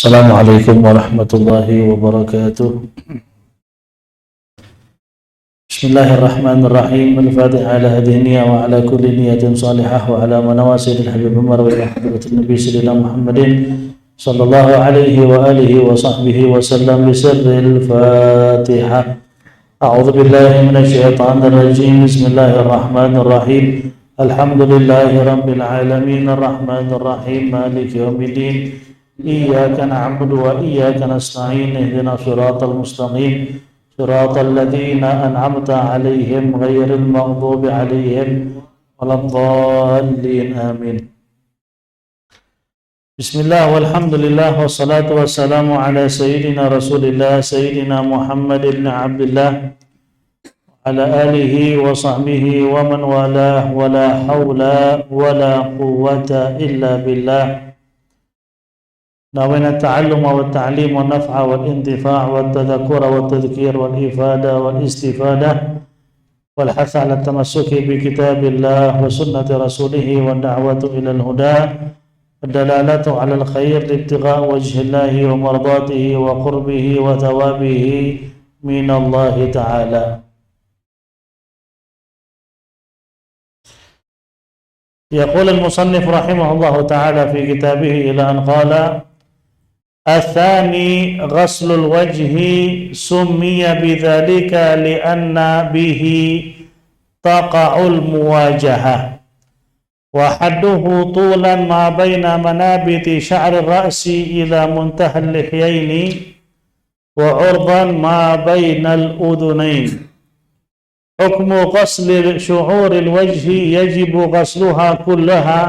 Assalamualaikum warahmatullahi wabarakatuh. Bismillahirrahmanirrahim. Al-Fatihah ala hadhihi niyya wa ala kulli niyatin salihah wa ala manawasidil habib Umar wa ila hadratin Nabi Sayyidina Muhammadin sallallahu alaihi wa alihi wa sahbihi wa sallam bi sirril Fatihah. A'udzu billahi minasy syaithanir rajim. Bismillahirrahmanirrahim. Alhamdulillahi rabbil alamin arrahmanir rahim maliki yaumiddin. Iyyaka na'budu wa iyyaka nasta'in ihdinas siratal mustaqim siratal ladzina an'amta 'alaihim ghairil maghdubi 'alaihim waladdallin amin. Bismillah walhamdulillah wassalatu wassalamu ala sayyidina Rasulillah sayyidina Muhammad ibn Abdullah ala alihi wa sahbihi wa man walah wa la hawla wa la quwwata illa billah. نوينا التعلم والتعليم والنفع والانتفاع والتذكر والتذكير والإفادة والاستفادة والحث على التمسك بكتاب الله وسنة رسوله والدعوة إلى الهدى والدلالة على الخير لابتغاء وجه الله ومرضاته وقربه وثوابه من الله تعالى. يقول المصنف رحمه الله تعالى في كتابه إلى أن قال: الثاني غسل الوجه سمي بذلك لأن به تقع المواجهة وحده طولا ما بين منابت شعر الرأس إلى منتهى اللحيين وعرضا ما بين الأذنين. حكم غسل شعور الوجه يجب غسلها كلها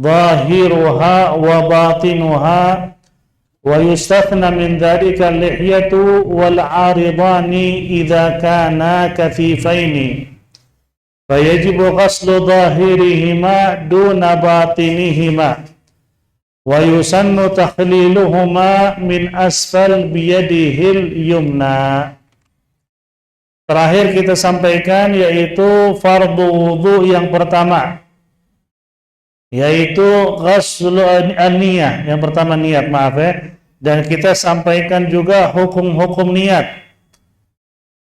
ظاهرها وباطنها ويستثنى من ذلك اللحية والعارضان إذا كانا كثيفين فيجب غسل ظاهرهما دون باطنهما ويسن تخليلهما من أسفل بيده اليمنى. Terakhir kita sampaikan yaitu fardu wudu yang pertama, yaitu ghusl an-niyah, yang pertama niat, maaf ya. Dan kita sampaikan juga hukum-hukum niat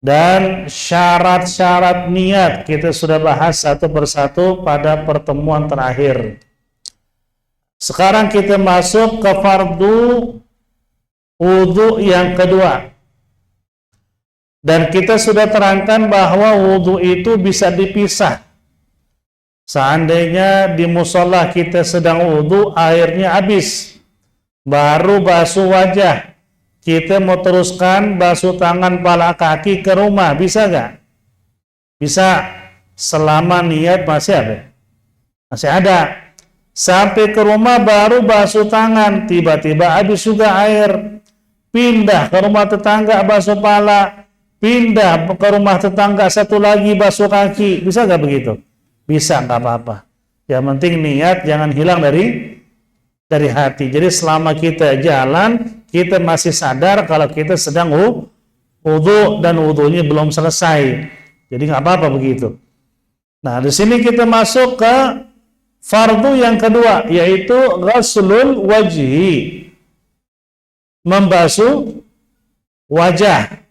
dan syarat-syarat niat kita sudah bahas satu persatu pada pertemuan terakhir. Sekarang kita masuk ke fardu wudu yang kedua. Dan kita sudah terangkan bahwa wudu itu bisa dipisah. Seandainya di musola kita sedang wudu, airnya habis, baru basuh wajah, kita mau teruskan basuh tangan, pala kaki ke rumah, bisa gak? Bisa, selama niat masih ada. Masih ada. Sampai ke rumah baru basuh tangan, tiba-tiba habis juga air. Pindah ke rumah tetangga basuh pala, pindah ke rumah tetangga satu lagi basuh kaki, bisa gak begitu? Bisa, nggak apa-apa. Yang penting niat jangan hilang dari hati. Jadi selama kita jalan, kita masih sadar kalau kita sedang wudu dan wudunya belum selesai. Jadi nggak apa-apa begitu. Nah, di sini kita masuk ke fardu yang kedua, yaitu ghuslul wajhi, membasuh wajah.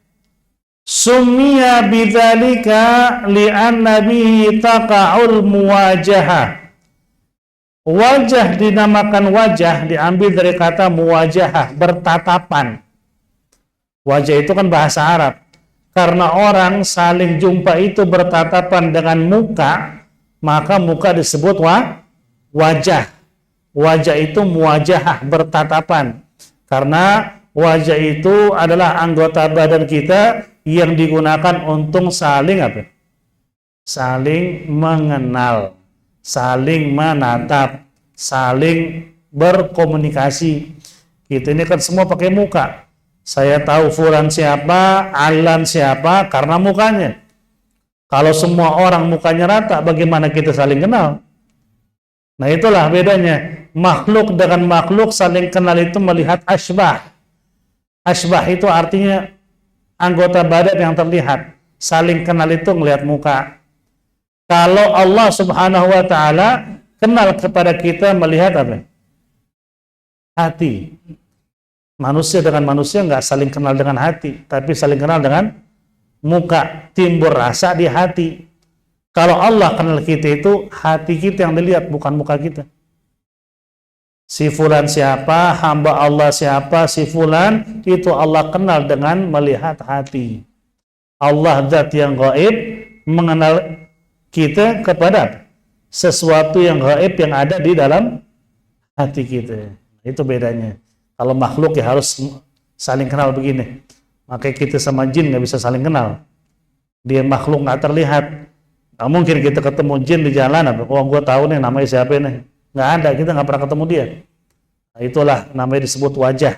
Summiya bidzalika li'anna bihi taqa'ul muwajahah. Wajah dinamakan wajah diambil dari kata muwajahah, bertatapan. Wajah itu kan bahasa Arab. Karena orang saling jumpa itu bertatapan dengan muka, maka muka disebut wajah. Wajah itu muwajahah, bertatapan. Karena wajah itu adalah anggota badan kita yang digunakan untuk saling apa? Saling mengenal, saling menatap, saling berkomunikasi. Kita ini kan semua pakai muka. Saya tahu fulan siapa, alan siapa karena mukanya. Kalau semua orang mukanya rata, bagaimana kita saling kenal? Nah, itulah bedanya. makhluk dengan makhluk saling kenal itu melihat asbah. Asbah itu artinya anggota badan yang terlihat. Saling kenal itu melihat muka. Kalau Allah Subhanahu wa taala kenal kepada kita melihat apa? Hati. Manusia dengan manusia nggak saling kenal dengan hati, tapi saling kenal dengan muka, timbul rasa di hati. Kalau Allah kenal kita itu hati kita yang dilihat, bukan muka kita. Si fulan siapa, hamba Allah siapa, si fulan itu Allah kenal dengan melihat hati. Allah zat yang gaib mengenal kita kepada sesuatu yang gaib yang ada di dalam hati kita. Itu bedanya. Kalau makhluk ya harus saling kenal begini. Makanya kita sama jin nggak bisa saling kenal. Dia makhluk nggak terlihat. Nggak mungkin kita ketemu jin di jalan. Oh, gue tahu nih namanya siapa nih. Nggak ada, kita nggak pernah ketemu dia. Nah, itulah namanya disebut wajah.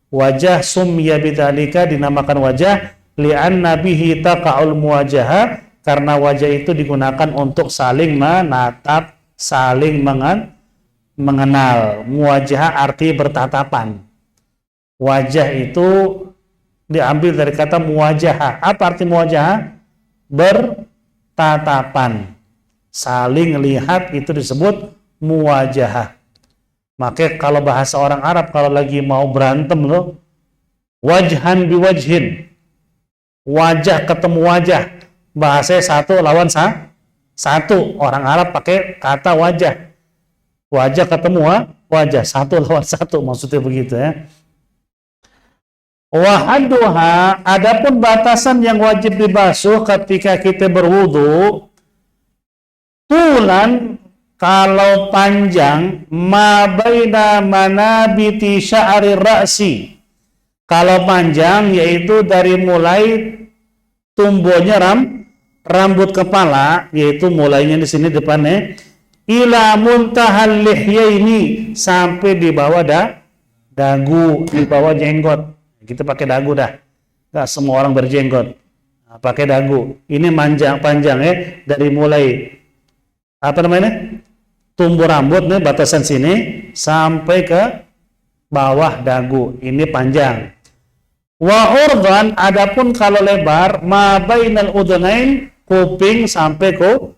Wajah sumya bidzalika dinamakan wajah li'anna bihi taqa'ul muwajaha, karena wajah itu digunakan untuk saling menatap, saling mengenal. Muwajah arti bertatapan. Wajah itu diambil dari kata muwajah. Apa arti muwajah? Bertatapan. Saling lihat itu disebut muwajah. Makanya kalau bahasa orang Arab kalau lagi mau berantem loh, wajhan biwajhin. Wajah ketemu wajah. Bahasanya satu lawan satu. Orang Arab pakai kata wajah. Wajah ketemu wajah, satu lawan satu, maksudnya begitu ya. Wahaduha, adapun batasan yang wajib dibasuh ketika kita berwudu, tulan kalau panjang, ma baina manabiti sya'ri ra'si. Kalau panjang yaitu dari mulai tumbuhnya rambut kepala, yaitu mulainya di sini depannya, ila muntahal lihyaini, sampai di bawah dagu, di bawah jenggot. Kita pakai dagu dah. Nggak semua orang berjenggot. Nah, pakai dagu. Ini panjang ya, dari mulai apa namanya? Tumbuh rambut nih batasan sini sampai ke bawah dagu. Ini panjang. Wa urdan, adapun kalau lebar, ma bainal udhunain, kuping sampai ke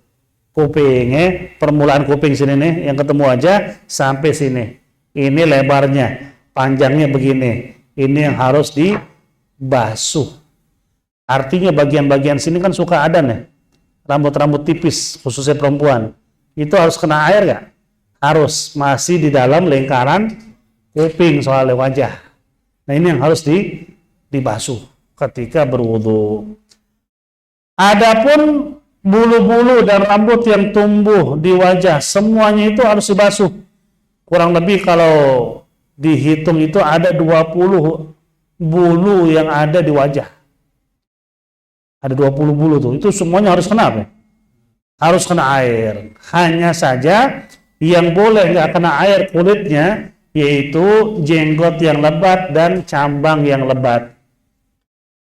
kuping ya. Permulaan kuping sini nih yang ketemu aja sampai sini. Ini lebarnya, panjangnya begini. Ini yang harus dibasuh. Artinya bagian-bagian sini kan suka ada nih rambut-rambut tipis, khususnya perempuan. Itu harus kena air nggak? Harus, masih di dalam lingkaran kuping soalnya wajah. Nah ini yang harus dibasuh ketika berwudu. Adapun bulu-bulu dan rambut yang tumbuh di wajah, semuanya itu harus dibasuh. Kurang lebih kalau dihitung itu ada 20 bulu yang ada di wajah. Ada 20 bulu tuh. Itu semuanya harus kena apa? Harus kena air. Hanya saja yang boleh nggak kena air kulitnya yaitu jenggot yang lebat dan cambang yang lebat.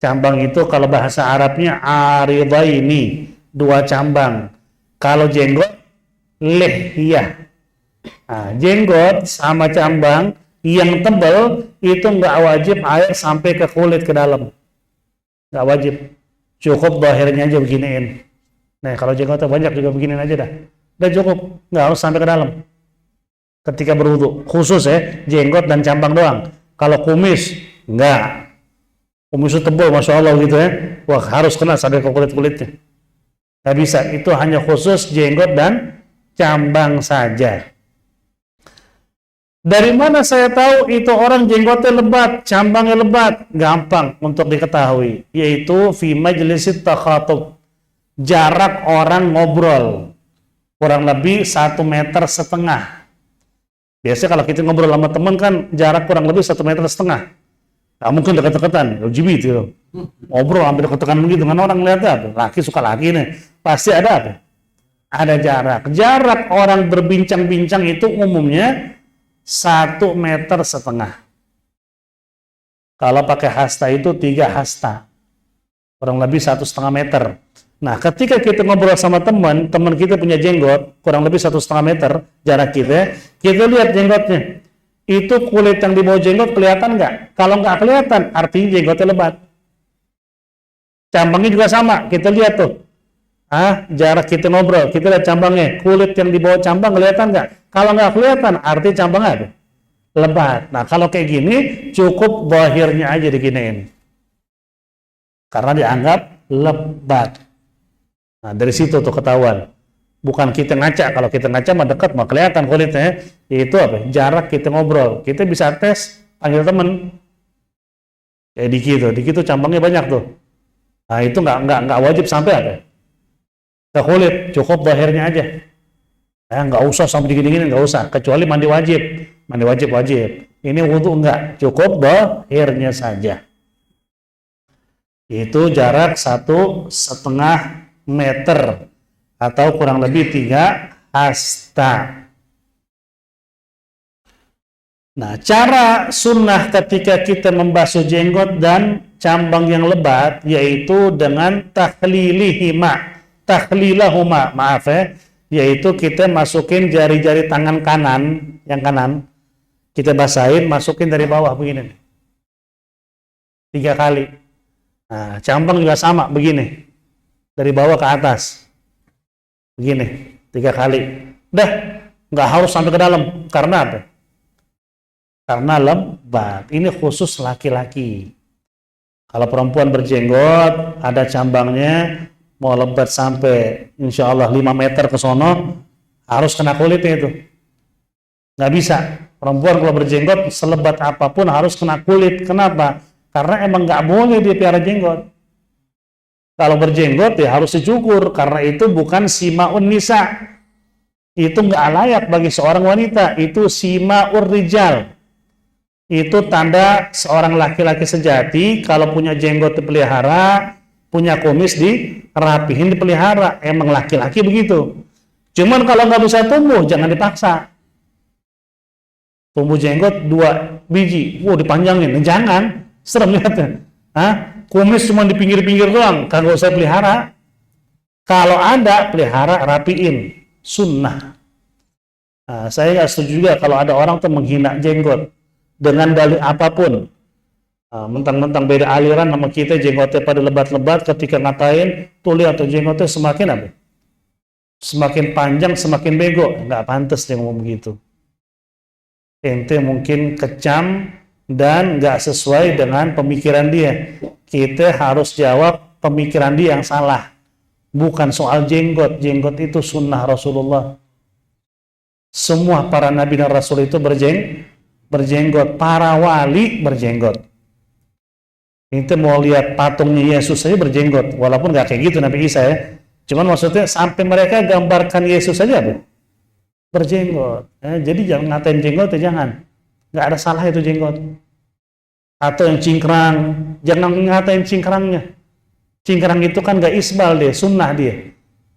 Cambang itu kalau bahasa Arabnya aridaini, dua cambang. Kalau jenggot lihyah. Nah, jenggot sama cambang yang tebal itu nggak wajib air sampai ke kulit ke dalam, nggak wajib, cukup zahirnya aja beginiin. Nah kalau jenggotnya banyak juga beginiin aja udah cukup, nggak harus sampai ke dalam ketika berwudu, khusus ya jenggot dan cambang doang. Kalau kumis nggak, kumis itu tebal masya Allah gitu ya, wah harus kena sampai ke kulitnya, nggak bisa, itu hanya khusus jenggot dan cambang saja. Dari mana saya tahu itu orang jenggotnya lebat, cambangnya lebat? Gampang untuk diketahui, yaitu fi majlisit takhatub, jarak orang ngobrol kurang lebih 1,5 meter. Biasanya kalau kita ngobrol sama teman kan jarak kurang lebih 1,5 meter. Nggak mungkin deket-deketan, LGBT itu. Ngobrol hampir deket-deketan begitu, kan orang lihat apa? Laki suka laki nih, pasti ada apa? Ada jarak. Jarak orang berbincang-bincang itu umumnya 1,5 meter. Kalau pakai hasta itu 3 hasta, kurang lebih 1,5 meter. Nah, ketika kita ngobrol sama teman kita punya jenggot, kurang lebih 1,5 meter jarak kita lihat jenggotnya. Itu kulit yang di bawah jenggot kelihatan nggak? Kalau nggak kelihatan, artinya jenggotnya lebat. Cambangnya juga sama, kita lihat tuh. Jarak kita ngobrol, kita lihat cambangnya. Kulit yang di bawah cambang kelihatan nggak? Kalau nggak kelihatan, artinya cambangnya apa? Lebat. Nah, kalau kayak gini, cukup zahirnya aja diginiin. Karena dianggap lebat. Nah, dari situ tuh ketahuan. Bukan kita ngaca. Kalau kita ngaca mah dekat, mah kelihatan kulitnya. Itu apa? Jarak kita ngobrol. Kita bisa tes, panggil temen. Kayak Diki tuh cambangnya banyak tuh. Nah, itu nggak wajib sampai apa? Ke kulit, cukup zahirnya aja. Nggak usah sampai digini-gini, nggak usah. Kecuali mandi wajib. Mandi wajib. Ini wudu enggak. Cukup zahirnya saja. Itu jarak 1,5 meter. Atau kurang lebih 3 hasta. Nah, cara sunnah ketika kita membasuh jenggot dan cambang yang lebat, yaitu dengan takhlilahuma, yaitu kita masukin jari-jari tangan kanan, yang kanan, kita basahin, masukin dari bawah begini, 3 kali. Nah, cambang juga sama, begini, dari bawah ke atas. Begini, 3 kali. Udah, nggak harus sampai ke dalam. Karena apa? Karena lebat. Ini khusus laki-laki. Kalau perempuan berjenggot, ada cambangnya, mau lebat sampai insya Allah 5 meter ke sono, harus kena kulitnya itu. Nggak bisa. Perempuan kalau berjenggot, selebat apapun harus kena kulit. Kenapa? Karena emang nggak boleh dia piara jenggot. Kalau berjenggot ya harus dicukur, karena itu bukan simaun nisa. Itu nggak layak bagi seorang wanita, itu simaur rijal. Itu tanda seorang laki-laki sejati. Kalau punya jenggot dipelihara, punya kumis dirapihin dipelihara. Emang laki-laki begitu. Cuman kalau nggak bisa tumbuh, jangan dipaksa. Tumbuh jenggot 2 biji, dipanjangin, jangan, serem lihatnya. Kumis cuma di pinggir-pinggir doang, kagak usah pelihara. Kalau ada, pelihara, rapiin, sunnah. Nah, saya nggak setuju juga kalau ada orang tuh menghina jenggot dengan dalih apapun. Mentang-mentang beda aliran sama kita, jenggotnya pada lebat-lebat, ketika ngatain, tuh lihat tuh jenggotnya semakin apa? Semakin panjang, semakin bego. Nggak pantas dia ngomong begitu. Ente mungkin kecam dan nggak sesuai dengan pemikiran dia. Kita harus jawab pemikiran dia yang salah. Bukan soal jenggot. Jenggot itu sunnah Rasulullah. Semua para nabi dan rasul itu berjenggot. Para wali berjenggot. Kita mau lihat patungnya Yesus saja berjenggot. Walaupun nggak kayak gitu Nabi Isa ya. Cuman maksudnya sampai mereka gambarkan Yesus saja berjenggot. Jadi jangan ngatain jenggot ya, jangan. Nggak ada salah itu jenggot. Atau yang cingkrang, jangan ngatain cingkrangnya. Cingkrang itu kan gak isbal dia, sunnah dia.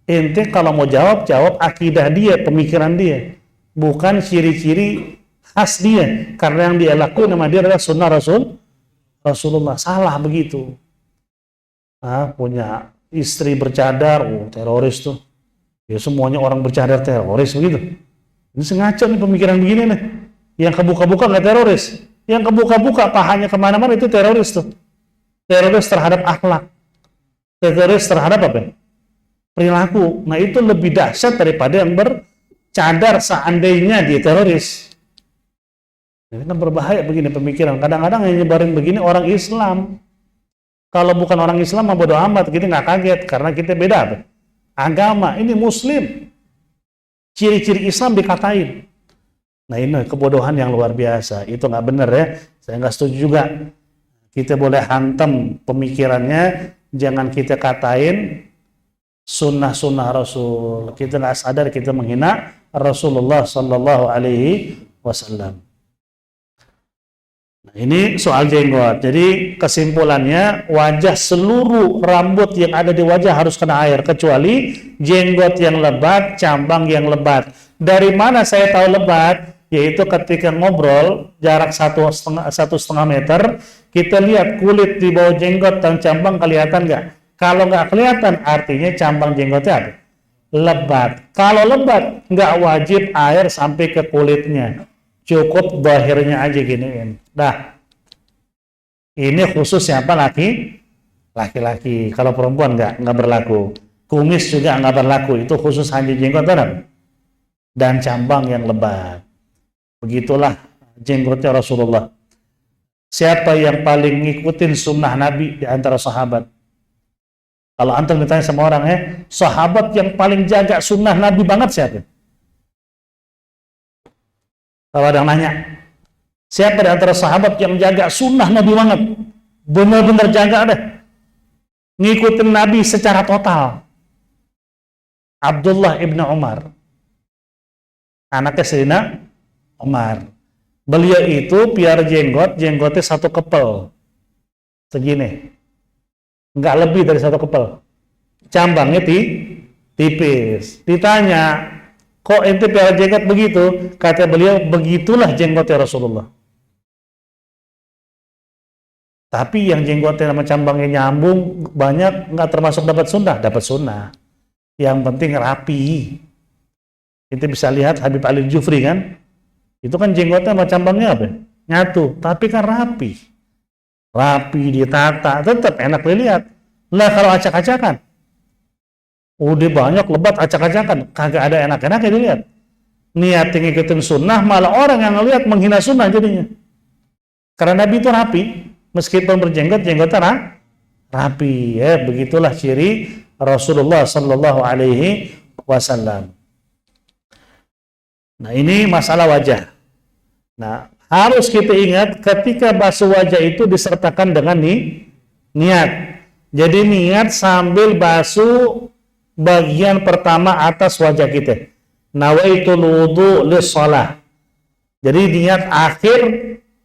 Ente kalau mau jawab akidah dia, pemikiran dia. Bukan ciri-ciri khas dia. Karena yang dia lakukan sama dia adalah sunnah Rasulullah. Salah begitu. Punya istri bercadar, teroris tuh. Ya semuanya orang bercadar teroris begitu. Ini sengaja nih pemikiran begini nih. Yang kebuka-buka gak teroris. Yang kebuka-buka pahanya kemana-mana itu teroris tuh. Teroris terhadap akhlak. Teroris terhadap apa? Perilaku. Nah itu lebih dahsyat daripada yang bercadar seandainya dia teroris. Ini kan berbahaya begini pemikiran. Kadang-kadang yang nyebarin begini orang Islam. Kalau bukan orang Islam mah bodo amat, kita nggak kaget karena kita beda apa? Agama. Ini Muslim. Ciri-ciri Islam dikatain. Nah ini kebodohan yang luar biasa. Itu nggak benar ya. Saya nggak setuju juga. Kita boleh hantam pemikirannya. Jangan kita katain sunnah-sunnah Rasul. Kita nggak sadar kita menghina Rasulullah Sallallahu Alaihi Wasallam. Nah, ini soal jenggot. Jadi kesimpulannya wajah, seluruh rambut yang ada di wajah harus kena air kecuali jenggot yang lebat, cambang yang lebat. Dari mana saya tahu lebat? Yaitu ketika ngobrol jarak 1,5 meter, kita lihat kulit di bawah jenggot dan cambang kelihatan nggak? Kalau nggak kelihatan, artinya cambang jenggotnya apa? Lebat. Kalau lebat, nggak wajib air sampai ke kulitnya. Cukup zahirnya aja giniin. Dah. Ini khusus siapa laki-laki. Kalau perempuan nggak berlaku. Kumis juga nggak berlaku. Itu khusus hanya jenggot dan cambang yang lebat. Begitulah jenggotnya Rasulullah. Siapa yang paling ngikutin sunnah Nabi di antara sahabat? Kalau antum ditanya sama orang, sahabat yang paling jaga sunnah Nabi banget siapa? Kalau ada yang nanya, siapa di antara sahabat yang jaga sunnah Nabi banget? Benar-benar jaga deh. Ngikutin Nabi secara total. Abdullah ibn Umar. Anaknya Sayyidina Umar. Beliau itu piara jenggotnya satu kepel. Segini. Nggak lebih dari satu kepel. Cambangnya tipis. Ditanya, kok ente piara jenggot begitu? Kata beliau, begitulah jenggotnya Rasulullah. Tapi yang jenggotnya sama cambangnya nyambung banyak, nggak termasuk dapat sunnah. Yang penting rapi. Ente bisa lihat Habib Ali Jufri kan? Itu kan jenggotnya sama cambangnya apa? Nyatu, tapi kan rapi. Rapi, ditata, tetap enak dilihat. Lah kalau acak-acakan, udah banyak lebat acak-acakan, kagak ada enak-enaknya dilihat. Niat ngikutin sunnah, malah orang yang ngelihat menghina sunnah jadinya. Karena Nabi itu rapi, meskipun jenggotnya rapi. Ya, begitulah ciri Rasulullah Sallallahu Alaihi Wasallam. Nah, ini masalah wajah. Nah, harus kita ingat ketika basuh wajah itu disertakan dengan niat. Jadi niat sambil basuh bagian pertama atas wajah kita. Nawaitul wudu lis-shalah. Jadi niat akhir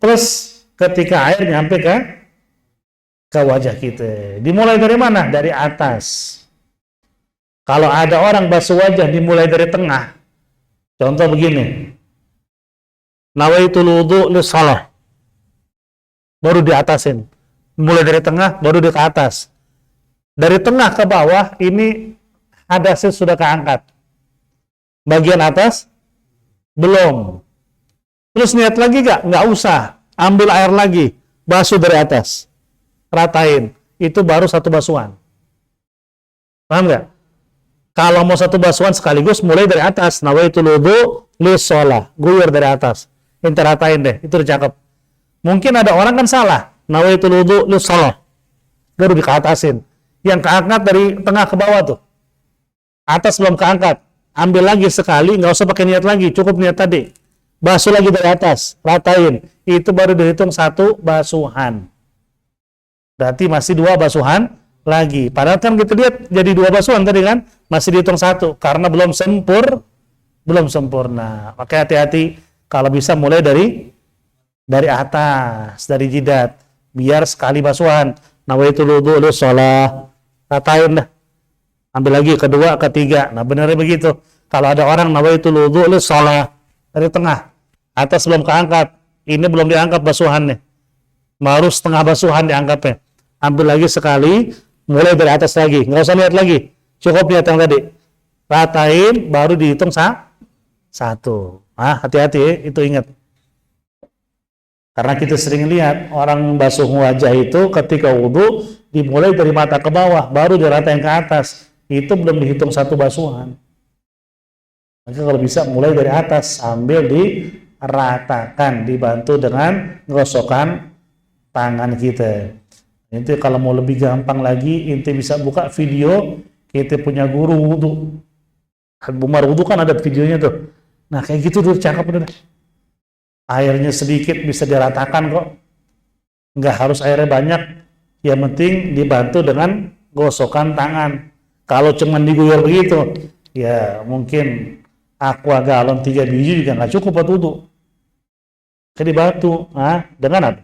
plus ketika air nyampe ke wajah kita. Dimulai dari mana? Dari atas. Kalau ada orang basuh wajah dimulai dari tengah. Contoh begini. Nawaitul wudu lis-shalah. Baru diatasin. Mulai dari tengah, baru di ke atas. Dari tengah ke bawah, ini hadasnya sudah keangkat. Bagian atas, belum. Terus niat lagi gak? Nggak usah. Ambil air lagi. Basuh dari atas. Ratain. Itu baru satu basuhan. Paham nggak? Kalau mau satu basuhan sekaligus, mulai dari atas. Nawaitul wudu lis-shalah. Guyur dari atas. Ente ratain deh, itu udah cakep. Mungkin ada orang kan salah. Nawaitul wudu lis-shalah. Baru dikeatasin. Yang keangkat dari tengah ke bawah tuh. Atas belum keangkat. Ambil lagi sekali, nggak usah pakai niat lagi, cukup niat tadi. Basuh lagi dari atas, ratain. Itu baru dihitung satu basuhan. Berarti masih dua basuhan lagi. Padahal kan kita lihat jadi dua basuhan tadi kan, masih dihitung satu karena belum sempurna. Maka hati-hati. Kalau bisa mulai dari atas, dari jidat, biar sekali basuhan. Nawaitul wudu lis-shalah. Ratain dah. Ambil lagi kedua, ketiga. Nah, benernya begitu. Kalau ada orang nawaitul wudu lis-shalah dari tengah, atas belum keangkat. Ini belum diangkat basuhannya. Baru setengah basuhan diangkatnya. Ambil lagi sekali, mulai dari atas lagi. Nggak usah lihat lagi. Cukup lihat yang tadi. Ratain, baru dihitung satu. Hati-hati ya, itu ingat. Karena kita sering lihat orang basuh wajah itu ketika wudhu dimulai dari mata ke bawah, baru diratain ke atas. Itu belum dihitung satu basuhan. Maka kalau bisa mulai dari atas sambil diratakan, dibantu dengan gosokkan tangan kita. Itu kalau mau lebih gampang lagi, inti bisa buka video kita punya guru wudhu. Umar wudhu kan ada videonya tuh. Nah kayak gitu tuh cakep udah. Airnya sedikit bisa diratakan kok. Nggak harus airnya banyak. Yang penting dibantu dengan gosokan tangan. Kalau cuma diguyur begitu, ya mungkin aqua galon 3 biji juga nggak cukup buat wudhu. Jadi dibantu. Dengan apa?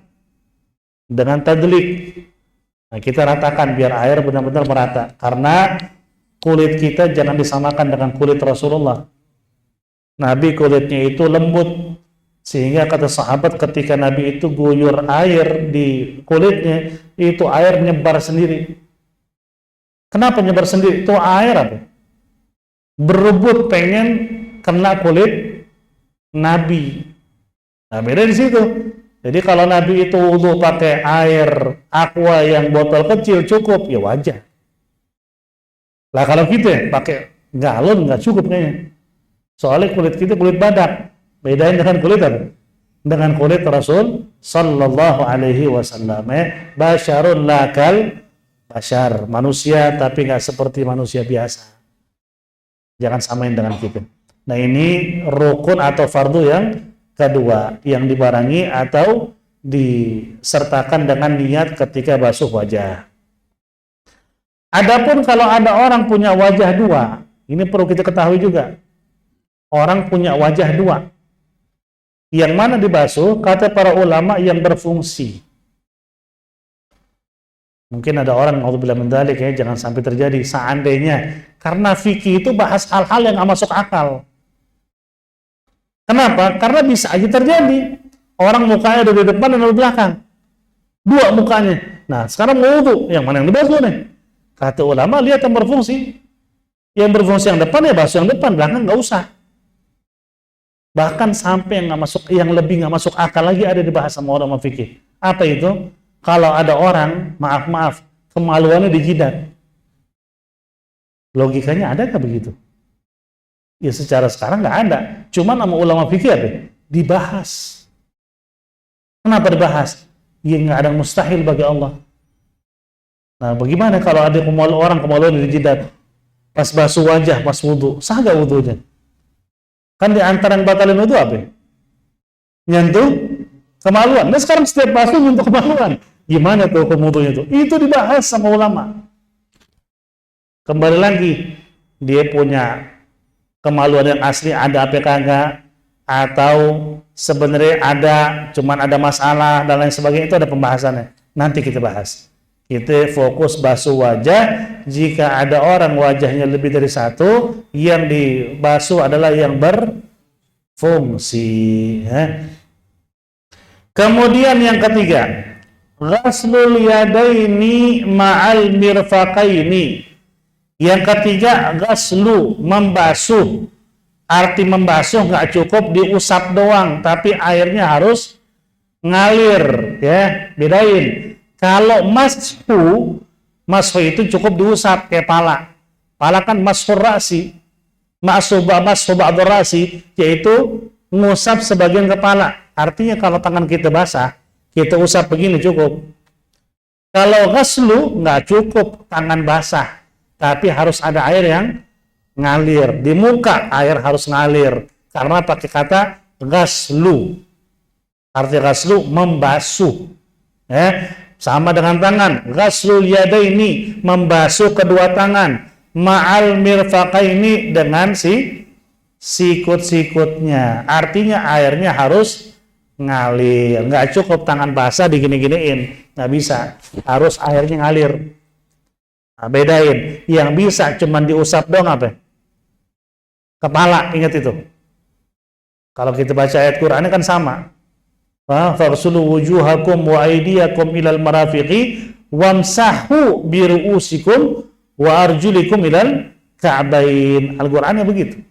Dengan tadlik. Nah, kita ratakan biar air benar-benar merata. Karena kulit kita jangan disamakan dengan kulit Rasulullah. Nabi kulitnya itu lembut, sehingga kata sahabat ketika Nabi itu guyur air di kulitnya, itu air nyebar sendiri. Kenapa nyebar sendiri? Itu air apa? Berebut pengen kena kulit Nabi. Nah, beda di situ. Jadi kalau Nabi itu wudu pakai air aqua yang botol kecil cukup, ya wajar. Lah kalau kita pakai galon nggak cukup kayaknya. Soalnya kulit kita kulit badak. Bedain dengan kulit apa? Dengan kulit Rasul sallallahu alaihi wasallam. Basyarun lakal basyar, manusia tapi nggak seperti manusia biasa. Jangan samain dengan kita. Nah, ini rukun atau fardu yang kedua yang dibarengi atau disertakan dengan niat ketika basuh wajah. Adapun kalau ada orang punya wajah dua, ini perlu kita ketahui juga. Orang punya wajah dua. Yang mana dibasuh, kata para ulama, yang berfungsi. Mungkin ada orang, naudzubillah min dzalik, ya, jangan sampai terjadi. Seandainya, karena fikih itu bahas hal-hal yang nggak masuk akal. Kenapa? Karena bisa aja terjadi. Orang mukanya ada di depan dan di belakang. Dua mukanya. Nah, sekarang mau wudu, yang mana yang dibasuh nih? Kata ulama, lihat yang berfungsi. Yang berfungsi yang depan, ya basuh yang depan, belakang nggak usah. Bahkan sampai yang lebih nggak masuk akal lagi ada dibahas sama orang fikih. Apa itu? Kalau ada orang, maaf, kemaluannya di jidat. Logikanya adakah begitu? Ya secara sekarang nggak ada. Cuma nama ulama fikih apa? Dibahas. Kenapa dibahas? Ya nggak ada yang mustahil bagi Allah. Nah, bagaimana kalau ada orang kemaluan di jidat? Pas basuh wajah, pas wudu, sah nggak wudunya? Kan di antara yang batalin wudu apa? Nyentuh kemaluan. Nah sekarang setiap basuh nyentuh kemaluan. Gimana tuh wudunya itu? Itu dibahas sama ulama. Kembali lagi, dia punya kemaluan yang asli ada apa kagak, atau sebenarnya ada, cuman ada masalah dan lain sebagainya, itu ada pembahasannya. Nanti kita bahas. Kita fokus basuh wajah. Jika ada orang wajahnya lebih dari satu, yang dibasuh adalah yang berfungsi. Kemudian yang ketiga, ghaslul yadaini ma'al mirfaqaini. Yang ketiga, ghaslu, membasuh. Arti membasuh nggak cukup diusap doang, tapi airnya harus ngalir, ya. Bedain. Kalau mashu itu cukup diusap kayak pala. Pala kan mashur ra'si. Mashu ba'dur ra'si, yaitu ngusap sebagian kepala. Artinya kalau tangan kita basah, kita usap begini cukup. Kalau ghaslu nggak cukup tangan basah, tapi harus ada air yang ngalir. Di muka air harus ngalir. Karena pakai kata ghaslu. Arti ghaslu membasuh. Sama dengan tangan. Ghaslul yadaini, membasuh kedua tangan. Ma'al mirfaqaini, dengan sikut-sikutnya. Artinya airnya harus ngalir. Nggak cukup tangan basah digini-giniin. Nggak bisa. Harus airnya ngalir. Nah, bedain. Yang bisa cuman diusap doang apa? Kepala, ingat itu. Kalau kita baca ayat Qur'an kan sama. Faghsulu wujuhakum wa aydiyakum ilal marafiqi wamsahu bi ru'usikum wa arjulikum ilal ka'bain. Al-Qur'annya begitu.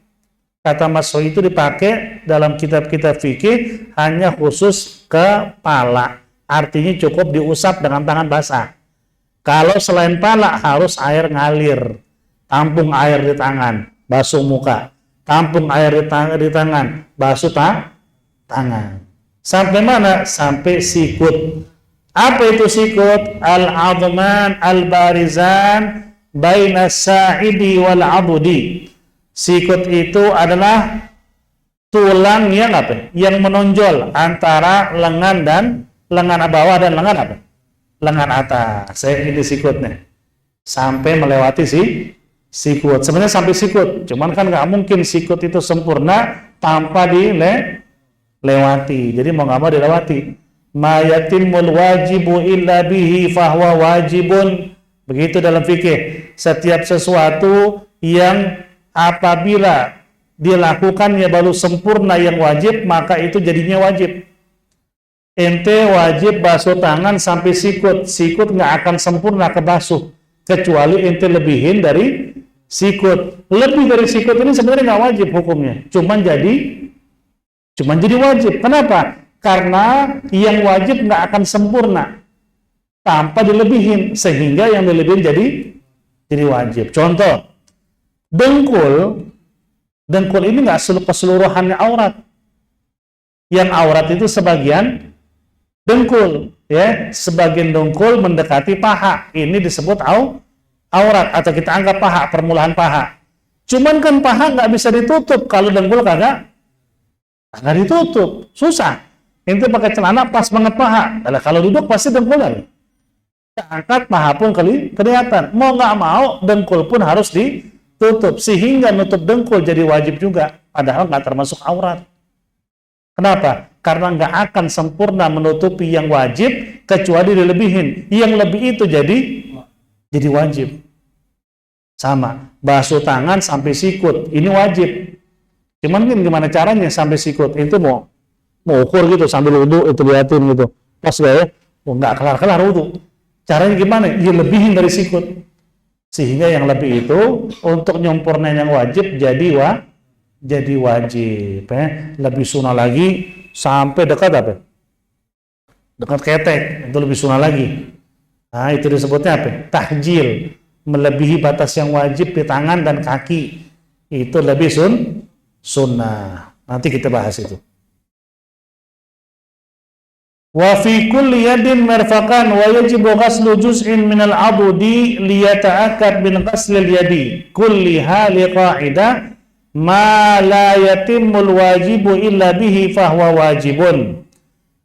Kata mashu itu dipakai dalam kitab-kitab fikih hanya khusus kepala. Artinya cukup diusap dengan tangan basah. Kalau selain pala harus air ngalir. Tampung air di tangan, basuh muka. Tampung air di tangan, basuh tangan. Sampai mana? Sampai sikut. Apa itu sikut? Al-adman al-barizan baina sa'idi wal abudi. Sikut itu adalah tulang yang apa? Yang menonjol antara lengan bawah dan lengan apa? Lengan atas. Ini sikutnya. Sampai melewati sikut. Sebenarnya sampai sikut. Cuman kan nggak mungkin sikut itu sempurna tanpa dilewati. Jadi mau nggak mau dilewati. Ma yatimul wajibu illa bihi fahuwa wajibun. Begitu dalam fikih. Setiap sesuatu yang apabila dilakukannya baru sempurna yang wajib, maka itu jadinya wajib. Ente wajib basuh tangan sampai sikut. Sikut nggak akan sempurna kebasuh kecuali ente lebihin dari sikut. Lebih dari sikut ini sebenarnya nggak wajib hukumnya, cuman jadi wajib. Kenapa? Karena yang wajib nggak akan sempurna tanpa dilebihin, sehingga yang dilebihin jadi wajib. Contoh, dengkul ini nggak keseluruhannya aurat. Yang aurat itu sebagian dengkul, ya, sebagian dengkul mendekati paha. Ini disebut aurat, atau kita anggap paha, permulaan paha. Cuman kan paha nggak bisa ditutup, kalau dengkul kagak ditutup, susah. Itu pakai celana pas banget paha. Kalau duduk pasti dengkulan. Angkat paha pun kelihatan. Mau nggak mau dengkul pun harus ditutup, sehingga nutup dengkul jadi wajib juga, padahal nggak termasuk aurat. Kenapa? Karena nggak akan sempurna menutupi yang wajib kecuali dilebihin. Yang lebih itu jadi wajib. Sama, basuh tangan sampai sikut, ini wajib. Cuman kan gimana caranya sampai sikut? Itu mau ukur gitu sambil wudu, itu liatin gitu. Pas gak ya? Nggak kelar-kelar wudu. Caranya gimana? Ya lebihin dari sikut. Sehingga yang lebih itu untuk nyempurnain yang wajib jadi wajib, ya. Lebih sunnah lagi sampai dekat apa? Dekat ketek, itu lebih sunnah lagi. Nah, itu disebutnya apa? Tahjil, melebihi batas yang wajib di tangan dan kaki. Itu lebih sunnah. Nanti kita bahas itu. Wa fi kulli yadin mirfaqan wa yajibu ghaslu juz'in minal 'abudi liyata'akkad bin ghaslil yadi kulliha liqa'idah ma la yatimmul wajibu illa bihi fahuwa wajibun.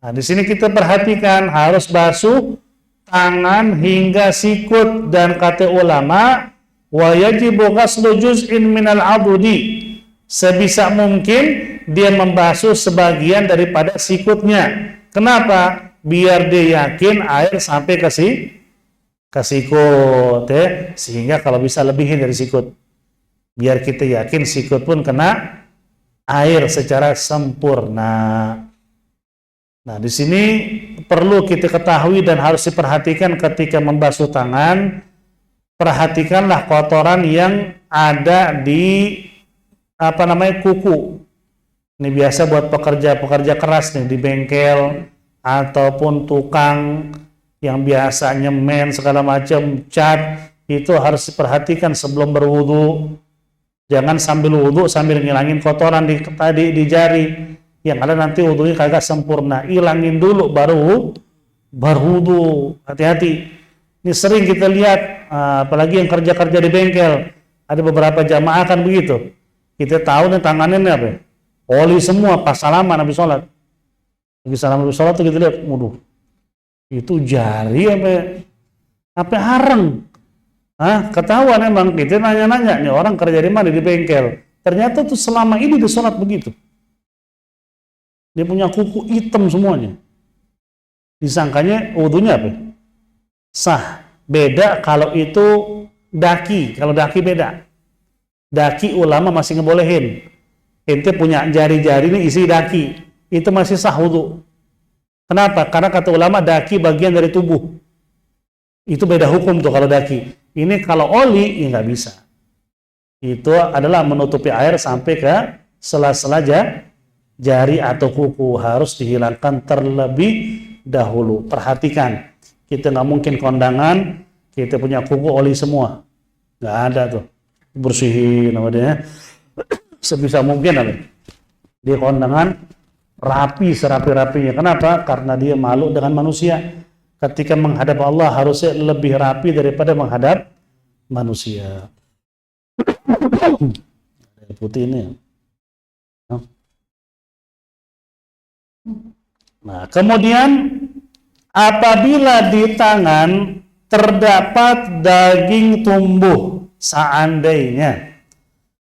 Nah, di sini kita perhatikan harus basuh tangan hingga sikut, dan kata ulama wa yajibu ghaslu juz'in minal 'abudi, sebisa mungkin dia membasuh sebagian daripada sikutnya. Kenapa? Biar dia yakin air sampai ke sikut, ya. Sehingga kalau bisa lebihin dari sikut, biar kita yakin sikut pun kena air secara sempurna. Nah, di sini perlu kita ketahui dan harus diperhatikan ketika membasuh tangan. Perhatikanlah kotoran yang ada di kuku. Ini biasa buat pekerja keras nih di bengkel ataupun tukang yang biasa nyemen segala macam, cat, itu harus diperhatikan sebelum berwudu. Jangan sambil wudu sambil ngilangin kotoran di jari, yang ada nanti wudunya kagak sempurna. Ilangin dulu baru wudu. Hati-hati. Ini sering kita lihat, apalagi yang kerja di bengkel. Ada beberapa jamaah kan begitu. Kita tahu nih tangannya nih apa? Oli semua pas salaman habis sholat. Habis salaman habis sholat tuh kita lihat, waduh, itu jari apa hareng. Ketahuan emang. Kita nanya-nanya nih orang kerja di mana, di bengkel. Ternyata tuh selama ini di sholat begitu. Dia punya kuku hitam semuanya. Disangkanya wudunya apa? Sah. Beda kalau itu daki. Kalau daki beda. Daki ulama masih ngebolehin. Ente punya jari-jari ini isi daki, itu masih sah wudu. Kenapa? Karena kata ulama daki bagian dari tubuh. Itu beda hukum tuh kalau daki. Ini kalau oli, ya nggak bisa. Itu adalah menutupi air sampai ke sela-sela jari atau kuku. Harus dihilangkan terlebih dahulu. Perhatikan, kita nggak mungkin kondangan, kita punya kuku oli semua. Nggak ada tuh. Bersihin apa dia. Sebisa mungkin apa? Dia kondangan rapi serapi-rapinya. Kenapa? Karena dia malu dengan manusia. Ketika menghadap Allah harusnya lebih rapi daripada menghadap manusia. Putih ini. Nah, kemudian apabila di tangan terdapat daging tumbuh, seandainya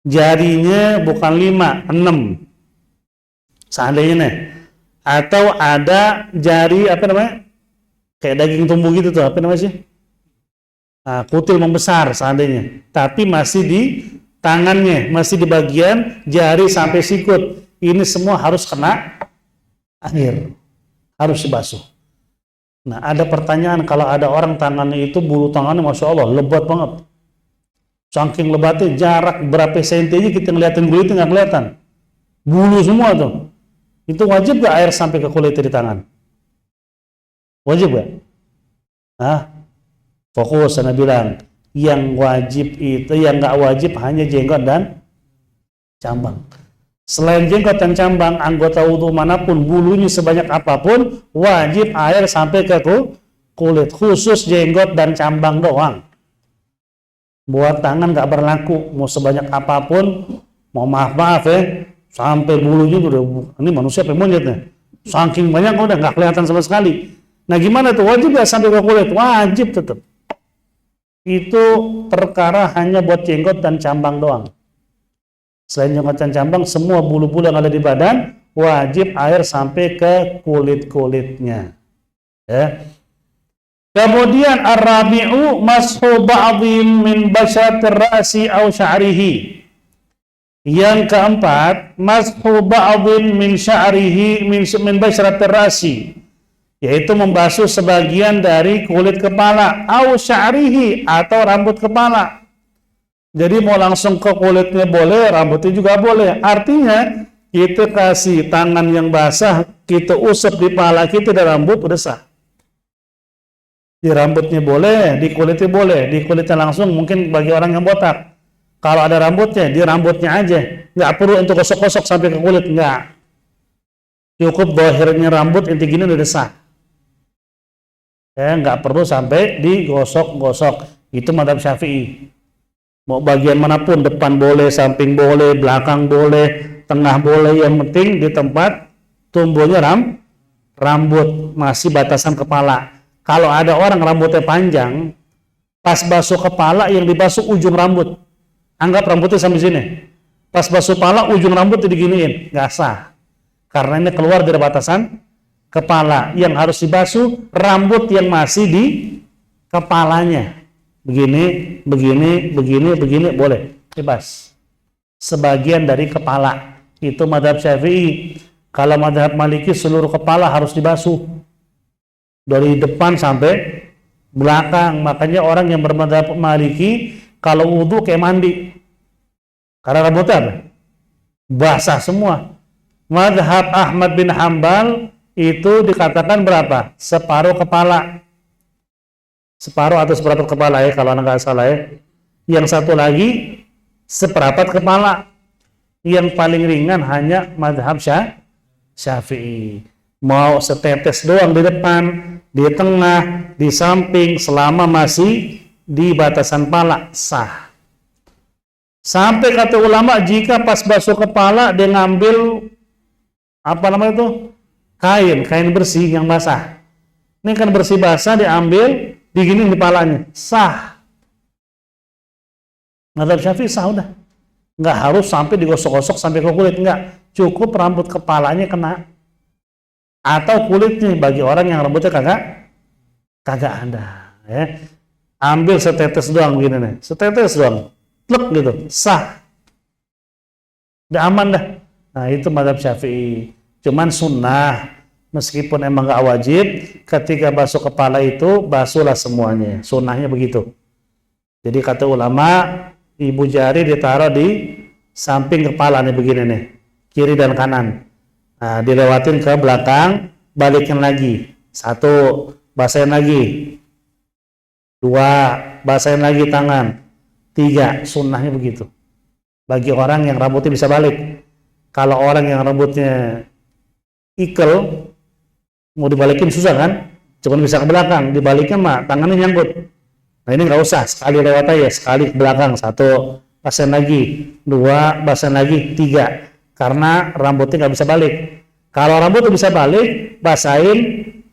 jarinya bukan 5, 6. Seandainya nih. Atau ada jari kayak daging tumbuh gitu tuh, sih? Kutil membesar seandainya. Tapi masih di tangannya, masih di bagian jari sampai sikut. Ini semua harus kena air. Harus dibasuh. Nah, ada pertanyaan, kalau ada orang tangannya itu bulu tangannya Masya Allah lebat banget, saking lebatnya jarak berapa senti aja kita ngeliatin kulitnya nggak kelihatan, bulu semua tuh. Itu wajib gak air sampai ke kulit di tangan? Wajib gak? Hah? Fokus, saya bilang yang wajib itu, yang nggak wajib hanya jenggot dan cambang. Selain jenggot dan cambang, anggota wudhu manapun, bulunya sebanyak apapun, wajib air sampai ke kulit. Khusus jenggot dan cambang doang. Buat tangan nggak berlaku, mau sebanyak apapun, mau maaf ya, sampai bulunya udah, ini manusia apa monyet nih, saking banyak udah nggak kelihatan sama sekali. Nah gimana tuh, wajib nggak sampai ke kulit? Wajib tetap. Itu perkara hanya buat jenggot dan cambang doang. Selain jenggot dan cambang, semua bulu-bulu yang ada di badan wajib air sampai ke kulit-kulitnya. Ya. Kemudian ar-rabi'u mashu ba'dhin min bashatir ra'si aw sya'rihi. Yang keempat, mashu ba'dhin min sya'rihi min bashatir ra'si, yaitu membasuh sebagian dari kulit kepala, aw sya'rihi, atau rambut kepala. Jadi mau langsung ke kulitnya boleh, rambutnya juga boleh. Artinya kita kasih tangan yang basah, kita usap di kepala kita dan rambut udah sah. Di rambutnya boleh, di kulitnya boleh. Di kulitnya langsung mungkin bagi orang yang botak. Kalau ada rambutnya, di rambutnya aja. Nggak perlu untuk gosok-gosok sampai ke kulit, nggak. Cukup dohirnya rambut, inti gini udah sah. Ya, nggak perlu sampai digosok-gosok. Itu madhab Syafi'i. Mau bagian manapun, depan boleh, samping boleh, belakang boleh, tengah boleh, yang penting di tempat tumbuhnya rambut, masih batasan kepala. Kalau ada orang rambutnya panjang, pas basuh kepala yang dibasuh ujung rambut. Anggap rambutnya sampai sini. Pas basuh kepala ujung rambutnya diginiin, nggak sah. Karena ini keluar dari batasan kepala. Yang harus dibasuh rambut yang masih di kepalanya. Begini, boleh, bebas. Sebagian dari kepala. Itu madhab Syafi'i. Kalau madhab Maliki seluruh kepala harus dibasuh. Dari depan sampai belakang. Makanya orang yang bermadhab Maliki kalau wudhu kayak mandi. Karena rambutnya apa? Basah semua. Madhab Ahmad bin Hambal itu dikatakan berapa? Separuh kepala. Separuh atau seperempat kepala ya, kalau nggak salah ya. Yang satu lagi seperempat kepala. Yang paling ringan hanya madhab Syafi'i. Mau setetes doang di depan, di tengah, di samping, selama masih di batasan kepala, sah. Sampai kata ulama, jika pas basuh kepala dia ngambil apa namanya itu? Kain bersih yang basah. Ini kan bersih basah diambil, diginin di kepalanya, sah. Madhab Syafi'i sah udah. Nggak harus sampai digosok-gosok sampai ke kulit, nggak. Cukup rambut kepalanya kena. Atau kulitnya bagi orang yang rambutnya kagak ada. Ya. Ambil setetes doang begini nih, setetes doang, plek gitu, sah. Udah aman dah. Nah itu madhab Syafi'i. Cuman sunnah, meskipun emang gak wajib, ketika basuh kepala itu basuhlah semuanya. Sunnahnya begitu. Jadi kata ulama, ibu jari ditaruh di samping kepala nih begini nih, kiri dan kanan. Nah, dilewatin ke belakang, balikin lagi. 1, basahin lagi. 2, basahin lagi tangan. 3, sunnahnya begitu. Bagi orang yang rambutnya bisa balik. Kalau orang yang rambutnya ikel, mau dibalikin susah kan? Cuma bisa ke belakang, dibalikin mah tangannya nyangkut. Nah ini nggak usah, sekali lewat aja, sekali ke belakang. 1, basahin lagi. 2, basahin lagi. 3, karena rambutnya nggak bisa balik. Kalau rambutnya bisa balik, basahin